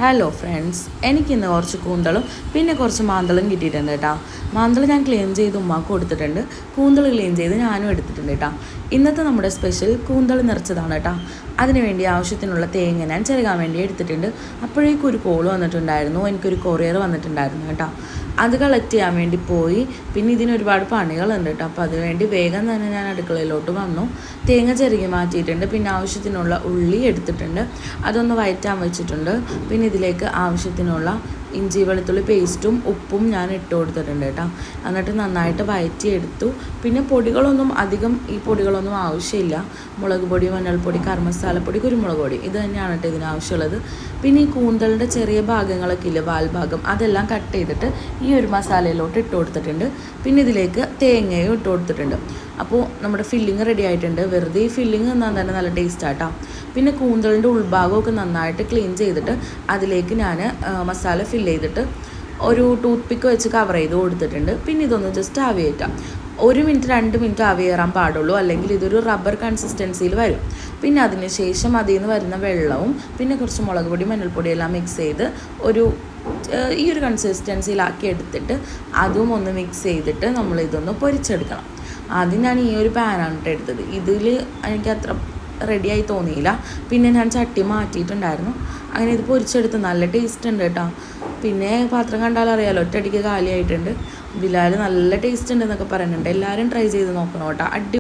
Hello friends, എനിക്കിന്ന് കുറച്ച് കൂന്തളും പിന്നെ കുറച്ച് മാന്തളും കിട്ടിയിട്ടുണ്ട് കേട്ടോ. മാന്തൾ ഞാൻ ക്ലീൻ ചെയ്ത് ഉമ്മാക്ക് കൊടുത്തിട്ടുണ്ട്, കൂന്തൾ ക്ലീൻ ചെയ്ത് ഞാനും എടുത്തിട്ടുണ്ട് കേട്ടോ. ഇന്നത്തെ നമ്മുടെ സ്പെഷ്യൽ കൂന്തൾ നിറച്ചതാണ് കേട്ടോ. അതിനുവേണ്ടി ആവശ്യത്തിനുള്ള തേങ്ങ ഞാൻ ചിരകാൻ വേണ്ടി എടുത്തിട്ടുണ്ട്. അപ്പോഴേക്കും ഒരു കോൾ വന്നിട്ടുണ്ടായിരുന്നു, എനിക്കൊരു കൊറിയർ വന്നിട്ടുണ്ടായിരുന്നു കേട്ടോ. അത് കളക്ട് ചെയ്യാൻ വേണ്ടി പോയി. പിന്നെ ഇതിനൊരുപാട് പണികളുണ്ട് കേട്ടോ. അപ്പോൾ അതുവേണ്ടി വേഗം തന്നെ ഞാൻ അടുക്കളയിലോട്ട് വന്നു. തേങ്ങ ചിരകി മാറ്റിയിട്ടുണ്ട്. പിന്നെ ആവശ്യത്തിനുള്ള ഉള്ളി എടുത്തിട്ടുണ്ട്, അതൊന്ന് വഴറ്റാൻ വെച്ചിട്ടുണ്ട്. പിന്നെ ഇതിലേക്ക് ആവശ്യത്തിനുള്ള ഇഞ്ചി വെളുത്തുള്ളി പേസ്റ്റും ഉപ്പും ഞാൻ ഇട്ട് കൊടുത്തിട്ടുണ്ട് കേട്ടോ. എന്നിട്ട് നന്നായിട്ട് വഴറ്റിയെടുത്തു. പിന്നെ പൊടികളൊന്നും അധികം ഈ പൊടികളൊന്നും ആവശ്യമില്ല. മുളക് പൊടി, മഞ്ഞൾപ്പൊടി, കറി മസാലപ്പൊടി, കുരുമുളക് പൊടി, ഇത് തന്നെയാണ് കേട്ടോ ഇതിനാവശ്യമുള്ളത്. പിന്നെ ഈ കൂന്തളിൻ്റെ ചെറിയ ഭാഗങ്ങളൊക്കെ ഇല്ല, വാൽഭാഗം, അതെല്ലാം കട്ട് ചെയ്തിട്ട് ഈ ഒരു മസാലയിലോട്ട് ഇട്ട് കൊടുത്തിട്ടുണ്ട്. പിന്നെ ഇതിലേക്ക് തേങ്ങയും ഇട്ട് കൊടുത്തിട്ടുണ്ട്. അപ്പോൾ നമ്മുടെ ഫില്ലിങ് റെഡി ആയിട്ടുണ്ട്. വെറുതെ ഈ ഫില്ലിങ് തന്നാൽ തന്നെ നല്ല ടേസ്റ്റാട്ടോ. പിന്നെ കൂന്തളിൻ്റെ ഉൾഭാഗമൊക്കെ നന്നായിട്ട് ക്ലീൻ ചെയ്തിട്ട് അതിലേക്ക് ഞാൻ മസാല ഫില്ല് ചെയ്തിട്ട് ഒരു ടൂത്ത് പിക്ക് വെച്ച് കവർ ചെയ്ത് കൊടുത്തിട്ടുണ്ട്. പിന്നെ ഇതൊന്ന് ജസ്റ്റ് ആവി കയറ്റാം. 1 മിനിറ്റ് 2 മിനിറ്റ് ആവി കയറാൻ പാടുള്ളൂ, അല്ലെങ്കിൽ ഇതൊരു റബ്ബർ കൺസിസ്റ്റൻസിയിൽ വരും. പിന്നെ അതിന് ശേഷം അതിൽ നിന്ന് വരുന്ന വെള്ളവും പിന്നെ കുറച്ച് മുളക് പൊടി, മഞ്ഞൾപ്പൊടി എല്ലാം മിക്സ് ചെയ്ത് ഈ ഒരു കൺസിസ്റ്റൻസിയിലാക്കി എടുത്തിട്ട് അതും ഒന്ന് മിക്സ് ചെയ്തിട്ട് നമ്മളിതൊന്ന് പൊരിച്ചെടുക്കണം. ആദ്യം ഞാൻ ഈ ഒരു പാനാണ് എടുത്തത്. ഇതിൽ എനിക്ക് അത്ര റെഡിയായി തോന്നിയില്ല. പിന്നെ ഞാൻ ചട്ടി മാറ്റിയിട്ടുണ്ടായിരുന്നു. അങ്ങനെ ഇത് പൊരിച്ചെടുത്ത് നല്ല ടേസ്റ്റ് ഉണ്ട് കേട്ടോ. പിന്നെ പാത്രം കണ്ടാൽ അറിയാലോ, ഒറ്റയടിക്ക് കാലിയായിട്ടുണ്ട്. ബിലാൽ നല്ല ടേസ്റ്റ് ഉണ്ടെന്നൊക്കെ പറയുന്നുണ്ട്. എല്ലാവരും ട്രൈ ചെയ്ത് നോക്കണം കേട്ടോ.